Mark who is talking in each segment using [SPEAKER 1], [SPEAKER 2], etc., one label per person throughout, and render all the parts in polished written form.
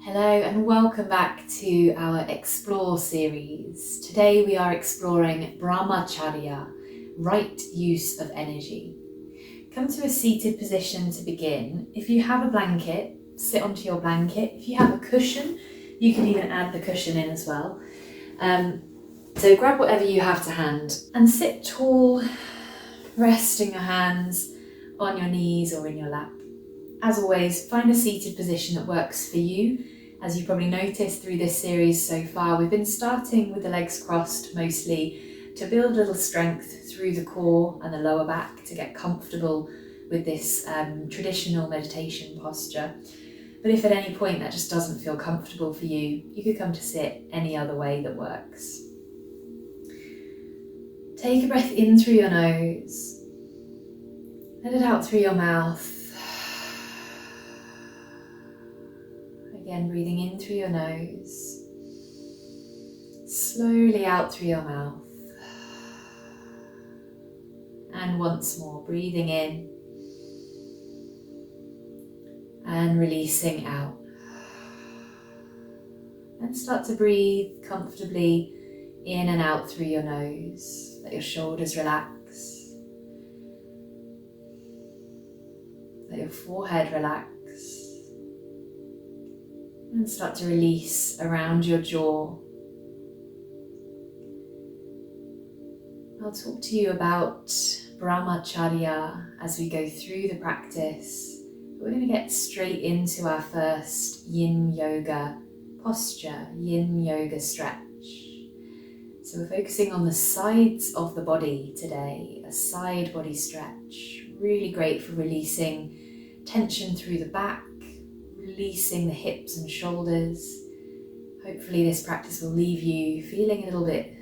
[SPEAKER 1] Hello and welcome back to our Explore series. Today we are exploring BRAHMACHARYA, right use of energy. Come to a seated position to begin. If you have a blanket, sit onto your blanket. If you have a cushion, you can even add the cushion in as well. So grab whatever you have to hand and sit tall, resting your hands on your knees or in your lap. As always, find a seated position that works for you. As you probably noticed through this series so far, we've been starting with the legs crossed mostly to build a little strength through the core and the lower back to get comfortable with this traditional meditation posture. But if at any point that just doesn't feel comfortable for you, you could come to sit any other way that works. Take a breath in through your nose, let it out through your mouth. Again, breathing in through your nose, slowly out through your mouth. And once more, breathing in and releasing out. And start to breathe comfortably in and out through your nose. Let your shoulders relax. Let your forehead relax. And start to release around your jaw. I'll talk to you about BRAHMACHARYA as we go through the practice. We're going to get straight into our first yin yoga posture, yin yoga stretch. So we're focusing on the sides of the body today, a side body stretch. Really great for releasing tension through the back, releasing the hips and shoulders. Hopefully this practice will leave you feeling a little bit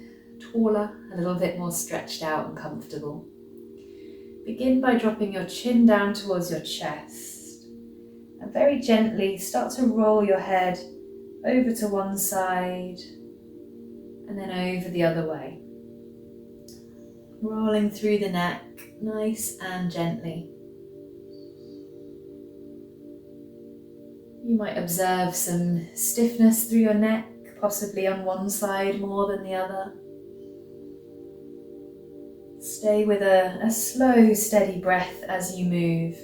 [SPEAKER 1] taller, a little bit more stretched out and comfortable. Begin by dropping your chin down towards your chest and very gently start to roll your head over to one side and then over the other way. Rolling through the neck, nice and gently. You might observe some stiffness through your neck, possibly on one side more than the other. Stay with a slow, steady breath as you move.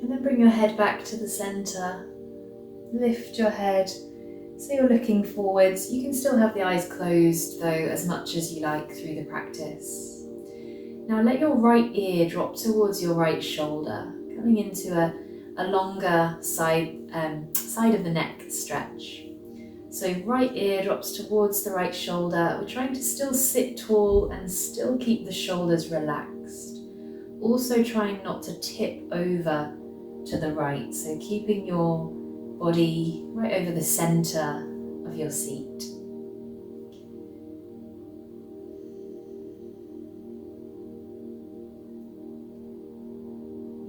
[SPEAKER 1] And then bring your head back to the center. Lift your head so you're looking forwards. You can still have the eyes closed though, as much as you like through the practice. Now let your right ear drop towards your right shoulder, coming into a longer side of the neck stretch. So right ear drops towards the right shoulder. We're trying to still sit tall and still keep the shoulders relaxed. Also trying not to tip over to the right, so keeping your body right over the center of your seat.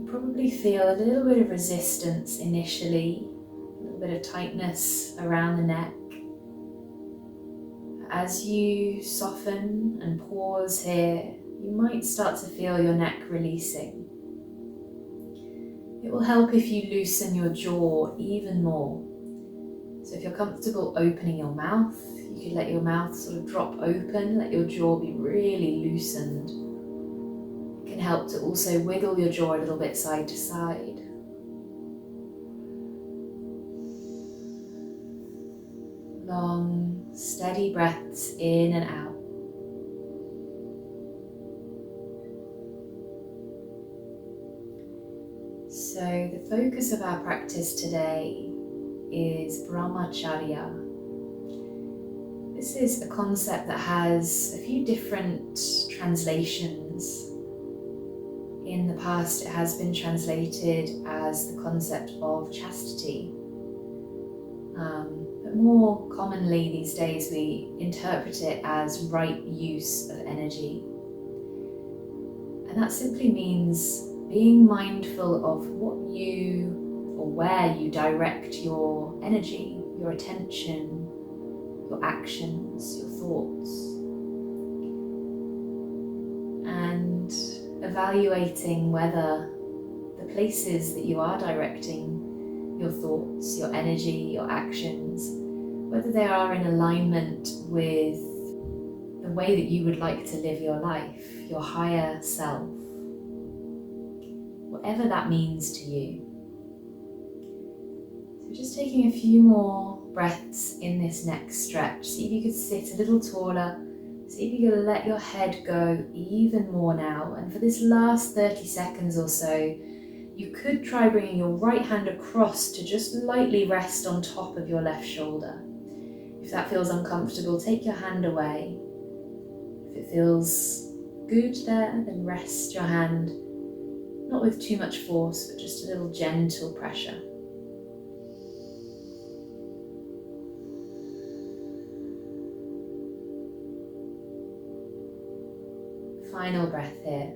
[SPEAKER 1] Probably feel a little bit of resistance initially, a little bit of tightness around the neck. As you soften and pause here, you might start to feel your neck releasing. It will help if you loosen your jaw even more. So if you're comfortable opening your mouth, you could let your mouth sort of drop open, let your jaw be really loosened. Can help to also wiggle your jaw a little bit side to side. Long, steady breaths in and out. So the focus of our practice today is BRAHMACHARYA. This is a concept that has a few different translations. In the past, it has been translated as the concept of chastity. But more commonly these days, we interpret it as right use of energy. And that simply means being mindful of what you or where you direct your energy, your attention, your actions, your thoughts. And evaluating whether the places that you are directing your thoughts, your energy, your actions, whether they are in alignment with the way that you would like to live your life, your higher self, whatever that means to you. So just taking a few more breaths in this next stretch. See if you could sit a little taller. See if you could let your head go even more now. And for this last 30 seconds or so, you could try bringing your right hand across to just lightly rest on top of your left shoulder. If that feels uncomfortable, take your hand away. If it feels good there, then rest your hand, not with too much force, but just a little gentle pressure. Final breath here.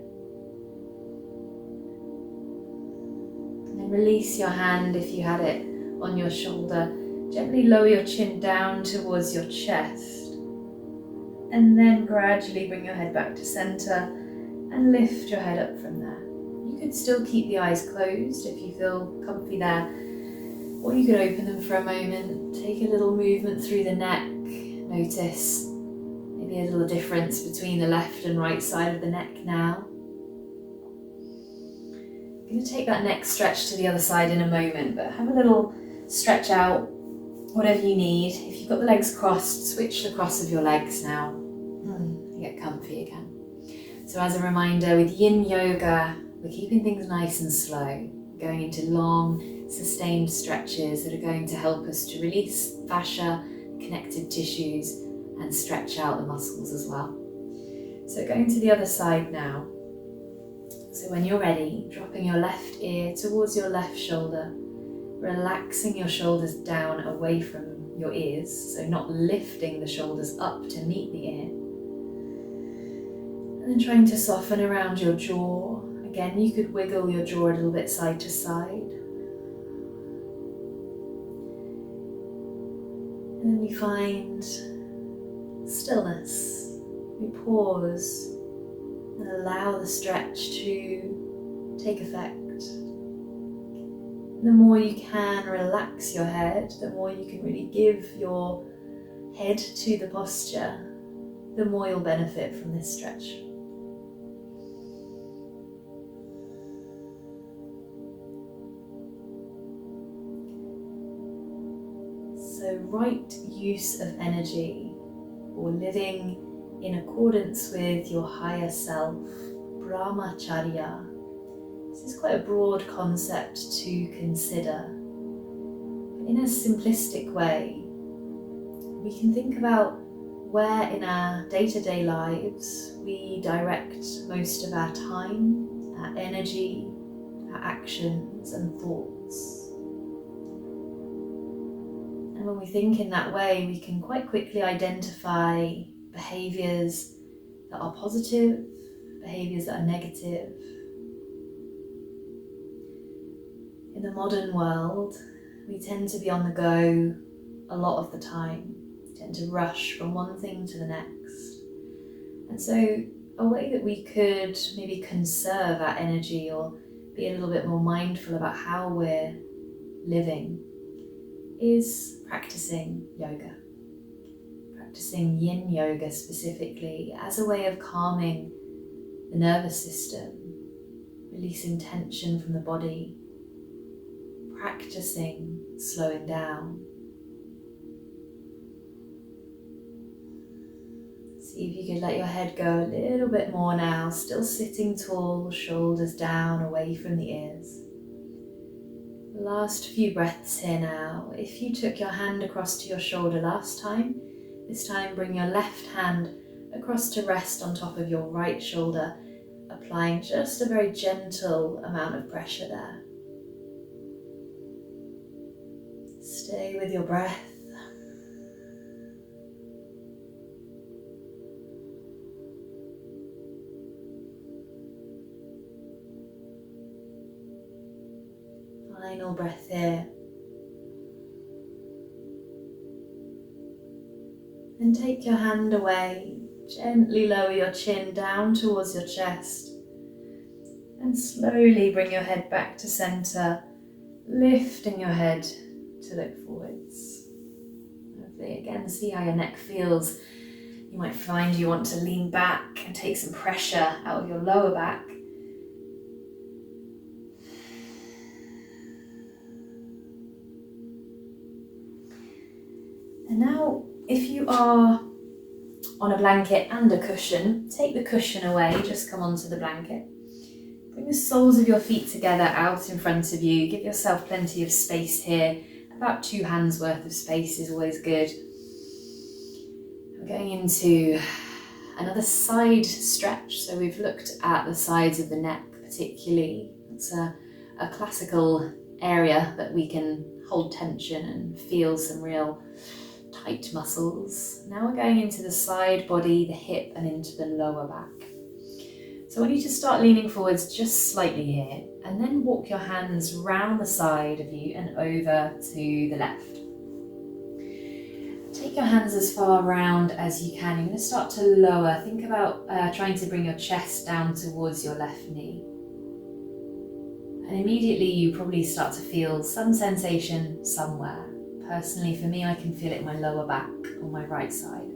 [SPEAKER 1] And then release your hand if you had it on your shoulder. Gently lower your chin down towards your chest. And then gradually bring your head back to center and lift your head up from there. You could still keep the eyes closed if you feel comfy there. Or you could open them for a moment. Take a little movement through the neck. Notice maybe a little difference between the left and right side of the neck now. I'm going to take that neck stretch to the other side in a moment, but have a little stretch out, whatever you need. If you've got the legs crossed, switch the cross of your legs now. Get comfy again. So as a reminder, with yin yoga, we're keeping things nice and slow, going into long, sustained stretches that are going to help us to release fascia, connective tissues, and stretch out the muscles as well. So going to the other side now. So when you're ready, dropping your left ear towards your left shoulder, relaxing your shoulders down away from your ears, so not lifting the shoulders up to meet the ear. And then trying to soften around your jaw. Again, you could wiggle your jaw a little bit side to side. And then we find stillness. We pause and allow the stretch to take effect. The more you can relax your head, the more you can really give your head to the posture, the more you'll benefit from this stretch. So right use of energy, or living in accordance with your higher self, BRAHMACHARYA. This is quite a broad concept to consider. In a simplistic way, we can think about where in our day-to-day lives we direct most of our time, our energy, our actions and thoughts. And when we think in that way, we can quite quickly identify behaviours that are positive, behaviours that are negative. In the modern world, we tend to be on the go a lot of the time. We tend to rush from one thing to the next. And so a way that we could maybe conserve our energy or be a little bit more mindful about how we're living is practicing yoga. Practicing yin yoga specifically as a way of calming the nervous system, releasing tension from the body, practicing slowing down. See if you could let your head go a little bit more now, still sitting tall, shoulders down, away from the ears. Last few breaths here now. If you took your hand across to your shoulder last time, this time bring your left hand across to rest on top of your right shoulder, applying just a very gentle amount of pressure there. Stay with your breath. Final breath here. And take your hand away. Gently lower your chin down towards your chest. And slowly bring your head back to center, lifting your head to look forwards. Lovely. Again, see how your neck feels. You might find you want to lean back and take some pressure out of your lower back. And now, if you are on a blanket and a cushion, take the cushion away, just come onto the blanket. Bring the soles of your feet together out in front of you. Give yourself plenty of space here. About 2 hands worth of space is always good. We're going into another side stretch. So we've looked at the sides of the neck particularly. It's a classical area that we can hold tension and feel some real tight muscles. Now we're going into the side body, the hip, and into the lower back. So I want you to start leaning forwards just slightly here, and then walk your hands round the side of you and over to the left. Take your hands as far round as you can. You're going to start to lower. Think about trying to bring your chest down towards your left knee. And immediately you probably start to feel some sensation somewhere. Personally, for me, I can feel it in my lower back on my right side.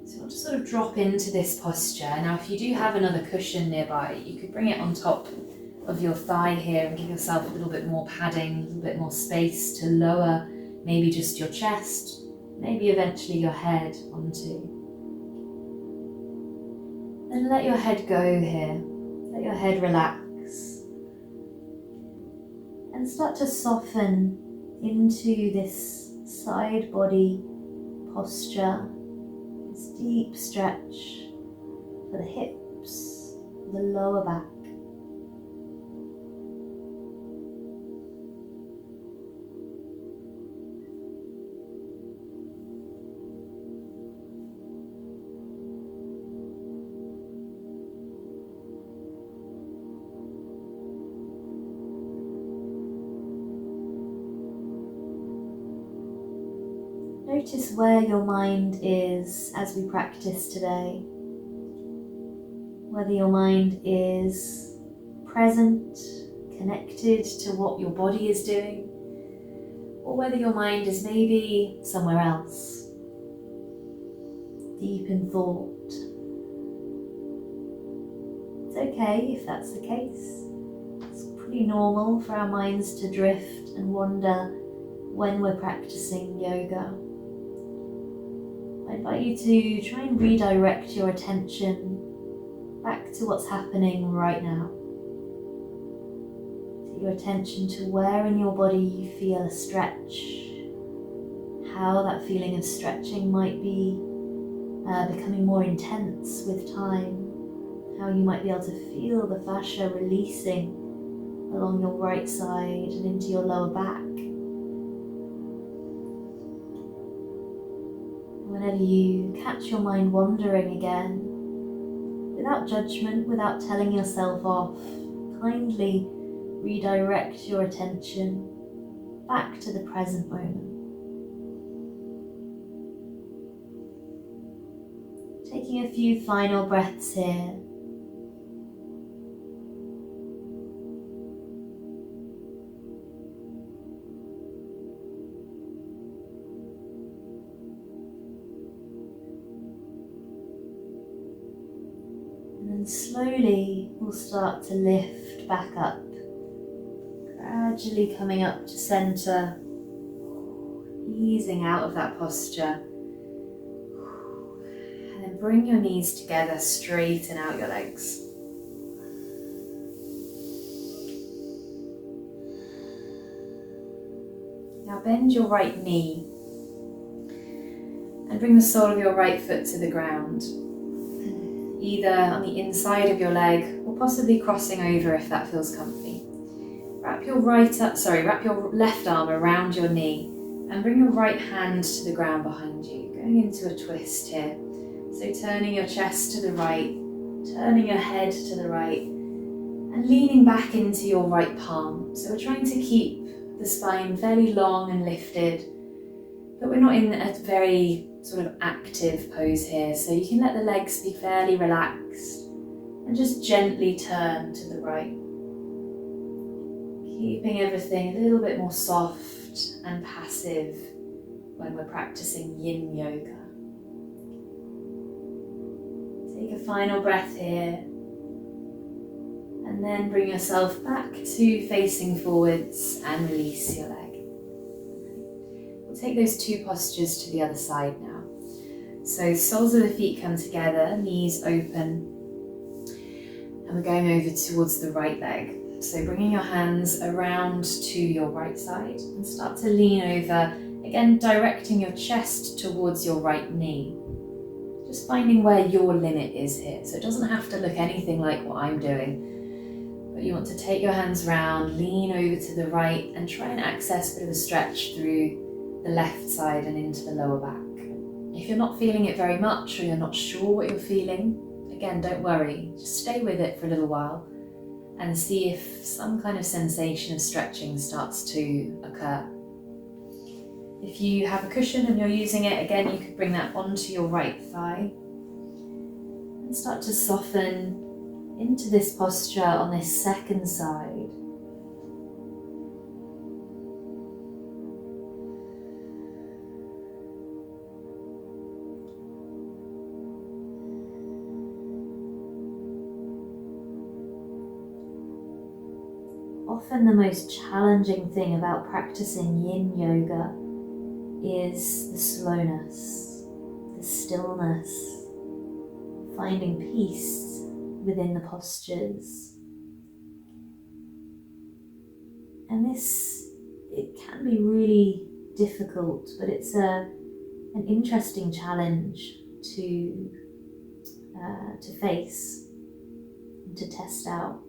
[SPEAKER 1] So I'll just sort of drop into this posture. Now, if you do have another cushion nearby, you could bring it on top of your thigh here and give yourself a little bit more padding, a little bit more space to lower maybe just your chest, maybe eventually your head onto. And let your head go here. Let your head relax. And start to soften into this side body posture. This deep stretch for the hips, the lower back. Notice where your mind is as we practice today. Whether your mind is present, connected to what your body is doing, or whether your mind is maybe somewhere else, deep in thought. It's okay if that's the case. It's pretty normal for our minds to drift and wander when we're practicing yoga. I invite you to try and redirect your attention back to what's happening right now. Take your attention to where in your body you feel a stretch, how that feeling of stretching might be becoming more intense with time, how you might be able to feel the fascia releasing along your right side and into your lower back. Whenever you catch your mind wandering again, without judgment, without telling yourself off, kindly redirect your attention back to the present moment. Taking a few final breaths here. And slowly we'll start to lift back up, gradually coming up to center, easing out of that posture. And then bring your knees together, straighten out your legs. Now bend your right knee and bring the sole of your right foot to the ground, either on the inside of your leg or possibly crossing over if that feels comfy. Wrap your left arm around your knee and bring your right hand to the ground behind you, going into a twist here. So turning your chest to the right, turning your head to the right, and leaning back into your right palm. So we're trying to keep the spine fairly long and lifted, but we're not in a very sort of active pose here, so you can let the legs be fairly relaxed and just gently turn to the right, keeping everything a little bit more soft and passive when we're practicing yin yoga. Take a final breath here, and then bring yourself back to facing forwards and release your leg. We'll take those two postures to the other side now. So soles of the feet come together, knees open, and we're going over towards the right leg. So bringing your hands around to your right side and start to lean over, again directing your chest towards your right knee. Just finding where your limit is here. So it doesn't have to look anything like what I'm doing, but you want to take your hands round, lean over to the right, and try and access a bit of a stretch through the left side and into the lower back. If you're not feeling it very much, or you're not sure what you're feeling, again, don't worry, just stay with it for a little while and see if some kind of sensation of stretching starts to occur. If you have a cushion and you're using it, again, you could bring that onto your right thigh and start to soften into this posture on this second side. Often the most challenging thing about practicing yin yoga is the slowness, the stillness, finding peace within the postures. And it can be really difficult, but it's an interesting challenge to face and to test out.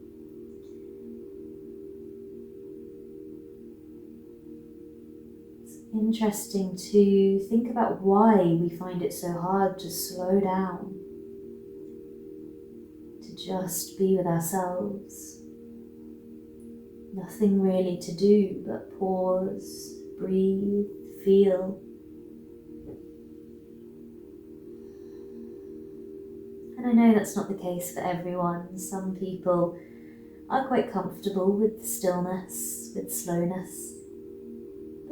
[SPEAKER 1] Interesting to think about why we find it so hard to slow down, to just be with ourselves. Nothing really to do but pause, breathe, feel. And I know that's not the case for everyone. Some people are quite comfortable with stillness, with slowness.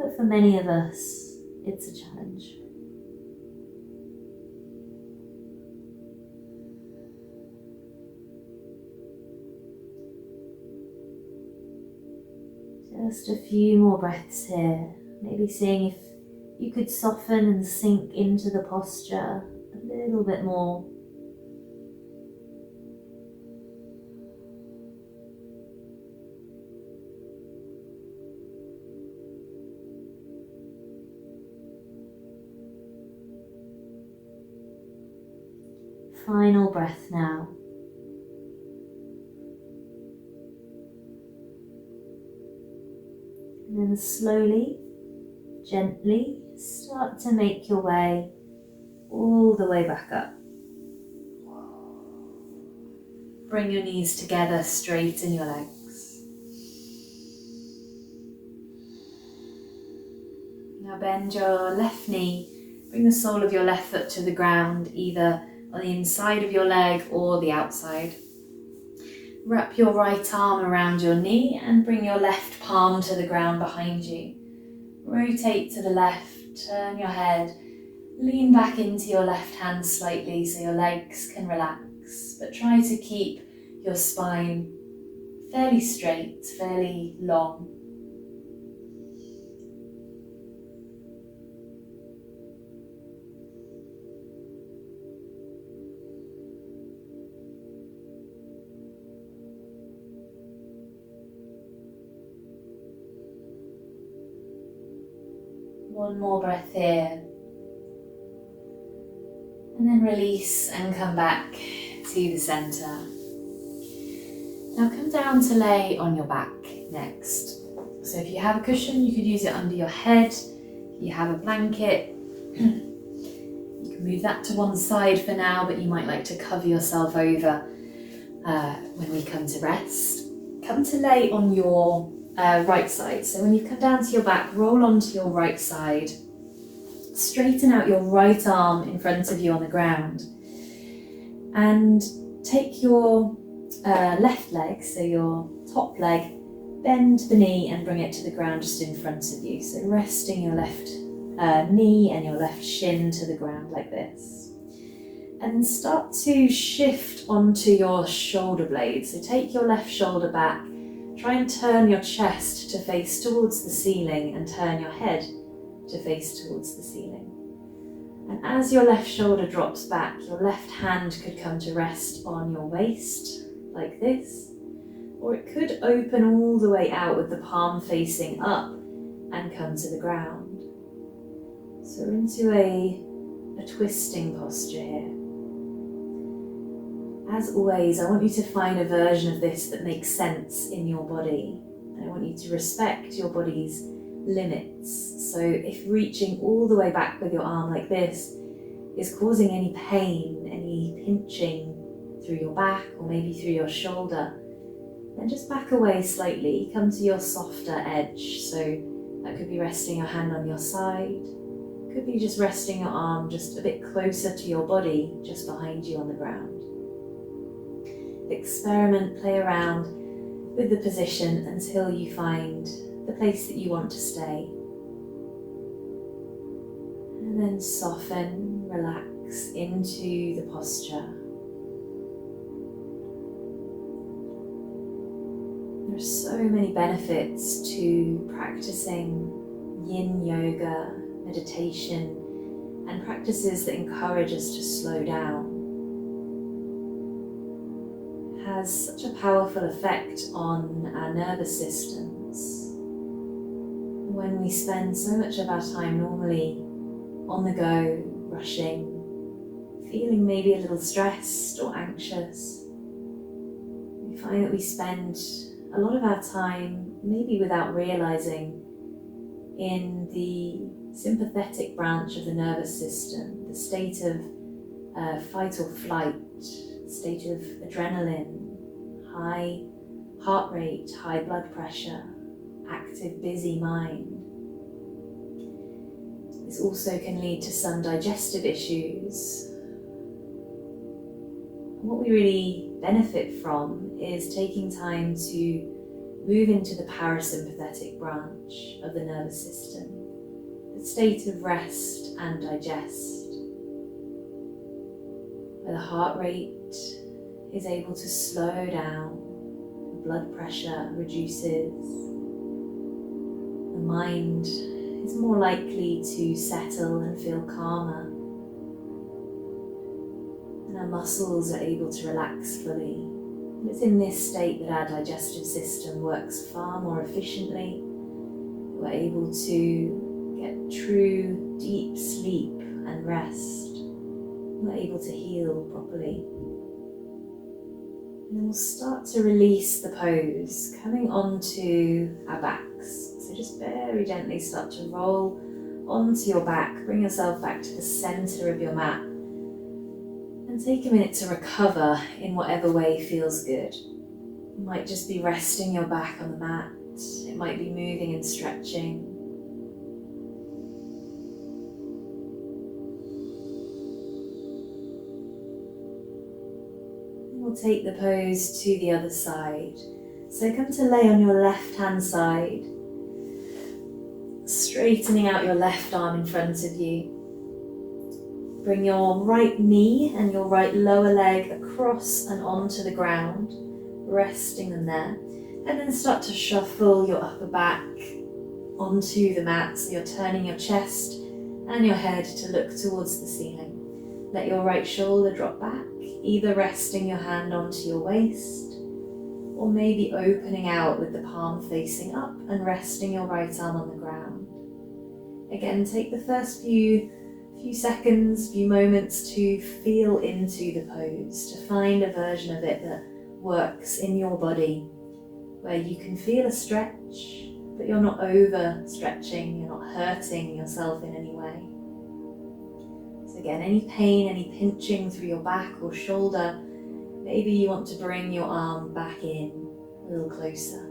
[SPEAKER 1] But for many of us, it's a challenge. Just a few more breaths here. Maybe seeing if you could soften and sink into the posture a little bit more. Final breath now. And then slowly, gently start to make your way all the way back up. Bring your knees together, straighten your legs. Now bend your left knee, bring the sole of your left foot to the ground, either on the inside of your leg or the outside. Wrap your right arm around your knee and bring your left palm to the ground behind you. Rotate to the left, turn your head, lean back into your left hand slightly so your legs can relax, but try to keep your spine fairly straight, fairly long. One more breath here, and then release and come back to the centre. Now come down to lay on your back next. So if you have a cushion, you could use it under your head. If you have a blanket, you can move that to one side for now, but you might like to cover yourself over when we come to rest. Come to lay on your right side. So when you come down to your back, roll onto your right side. Straighten out your right arm in front of you on the ground. And take your left leg, so your top leg, bend the knee and bring it to the ground just in front of you. So resting your left knee and your left shin to the ground like this. And start to shift onto your shoulder blades. So take your left shoulder back, try and turn your chest to face towards the ceiling and turn your head to face towards the ceiling. And as your left shoulder drops back, your left hand could come to rest on your waist like this, or it could open all the way out with the palm facing up and come to the ground. So we're into a twisting posture here. As always, I want you to find a version of this that makes sense in your body. And I want you to respect your body's limits. So if reaching all the way back with your arm like this is causing any pain, any pinching through your back or maybe through your shoulder, then just back away slightly, come to your softer edge. So that could be resting your hand on your side, could be just resting your arm just a bit closer to your body, just behind you on the ground. Experiment, play around with the position until you find the place that you want to stay. And then soften, relax into the posture. There are so many benefits to practicing yin yoga, meditation, and practices that encourage us to slow down. It has such a powerful effect on our nervous systems. When we spend so much of our time normally on the go, rushing, feeling maybe a little stressed or anxious, we find that we spend a lot of our time, maybe without realizing, in the sympathetic branch of the nervous system, the state of fight or flight, state of adrenaline, high heart rate, high blood pressure, active, busy mind. This also can lead to some digestive issues. What we really benefit from is taking time to move into the parasympathetic branch of the nervous system, the state of rest and digest, where the heart rate is able to slow down, the blood pressure reduces, the mind is more likely to settle and feel calmer, and our muscles are able to relax fully. And it's in this state that our digestive system works far more efficiently. We're able to get true deep sleep and rest. We're able to heal properly. And then we'll start to release the pose, coming onto our backs. So just very gently start to roll onto your back, bring yourself back to the center of your mat, and take a minute to recover in whatever way feels good. You might just be resting your back on the mat, it might be moving and stretching. We'll take the pose to the other side. So come to lay on your left hand side, straightening out your left arm in front of you. Bring your right knee and your right lower leg across and onto the ground, resting them there. And then start to shuffle your upper back onto the mat, so you're turning your chest and your head to look towards the ceiling. Let your right shoulder drop back, either resting your hand onto your waist, or maybe opening out with the palm facing up and resting your right arm on the ground. Again, take the first few seconds, few moments to feel into the pose, to find a version of it that works in your body, where you can feel a stretch, but you're not over stretching, you're not hurting yourself in any way. So again, any pain, any pinching through your back or shoulder, maybe you want to bring your arm back in a little closer.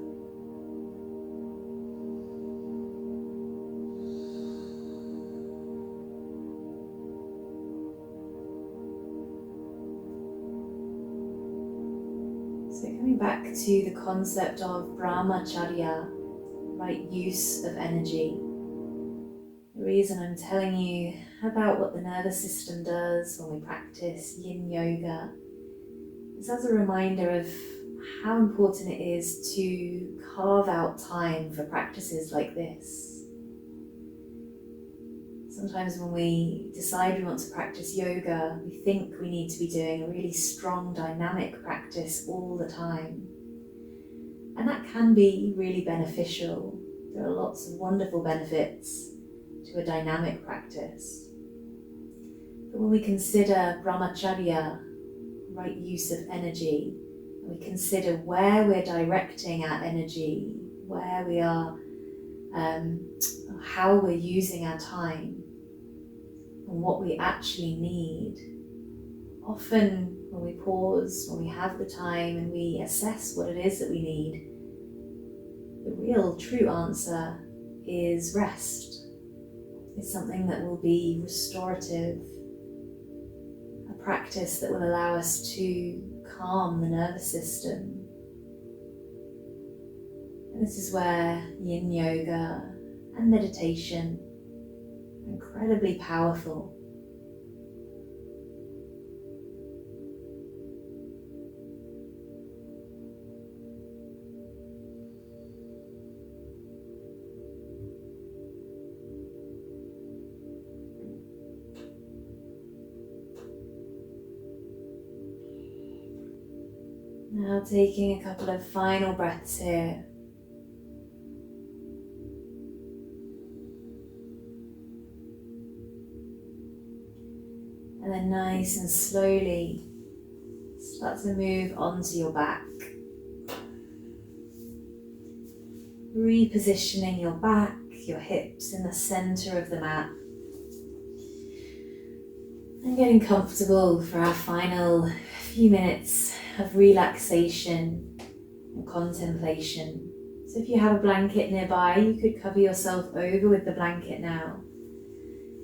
[SPEAKER 1] to the concept of Brahmacharya, right use of energy. The reason I'm telling you about what the nervous system does when we practice yin yoga is as a reminder of how important it is to carve out time for practices like this. Sometimes when we decide we want to practice yoga, we think we need to be doing a really strong, dynamic practice all the time. And that can be really beneficial. There are lots of wonderful benefits to a dynamic practice. But when we consider Brahmacharya, right use of energy, and we consider where we're directing our energy, where we are, how we're using our time, and what we actually need, often when we pause, when we have the time and we assess what it is that we need, the real true answer is rest. It's something that will be restorative, a practice that will allow us to calm the nervous system. And this is where yin yoga and meditation are incredibly powerful. Now taking a couple of final breaths here. And then nice and slowly start to move onto your back. Repositioning your back, your hips in the center of the mat. And getting comfortable for our final few minutes of relaxation and contemplation. So if you have a blanket nearby, you could cover yourself over with the blanket now.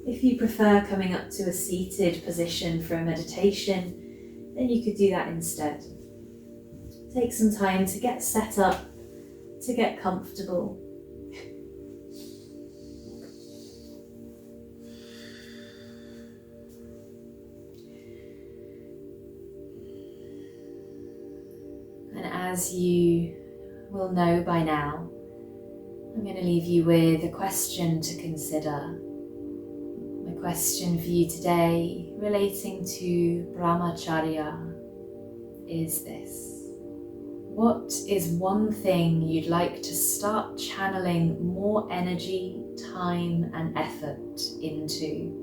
[SPEAKER 1] If you prefer coming up to a seated position for a meditation, then you could do that instead. Take some time to get set up, to get comfortable. And as you will know by now, I'm going to leave you with a question to consider. My question for you today relating to Brahmacharya is this. What is one thing you'd like to start channeling more energy, time and effort into?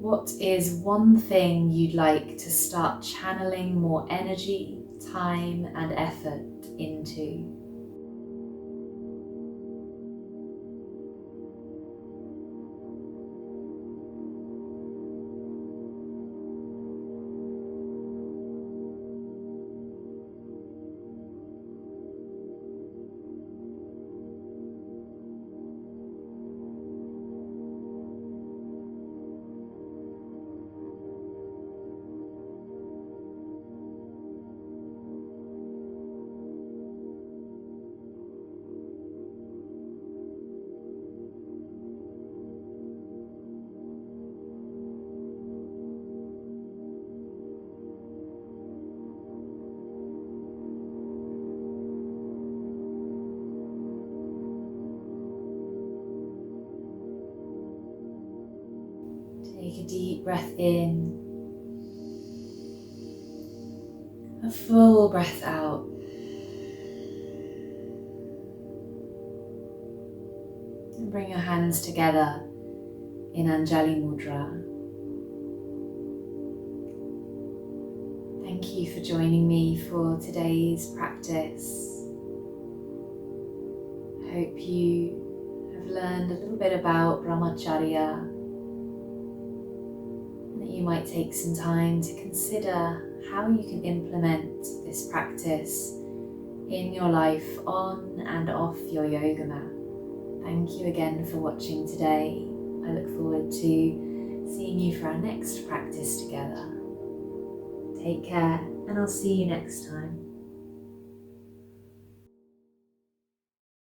[SPEAKER 1] What is one thing you'd like to start channeling more energy, time and effort into? Take a deep breath in, a full breath out. And bring your hands together in Anjali Mudra. Thank you for joining me for today's practice. I hope you have learned a little bit about Brahmacharya, you might take some time to consider how you can implement this practice in your life on and off your yoga mat. Thank you again for watching today. I look forward to seeing you for our next practice together. Take care. and I'll see you next time.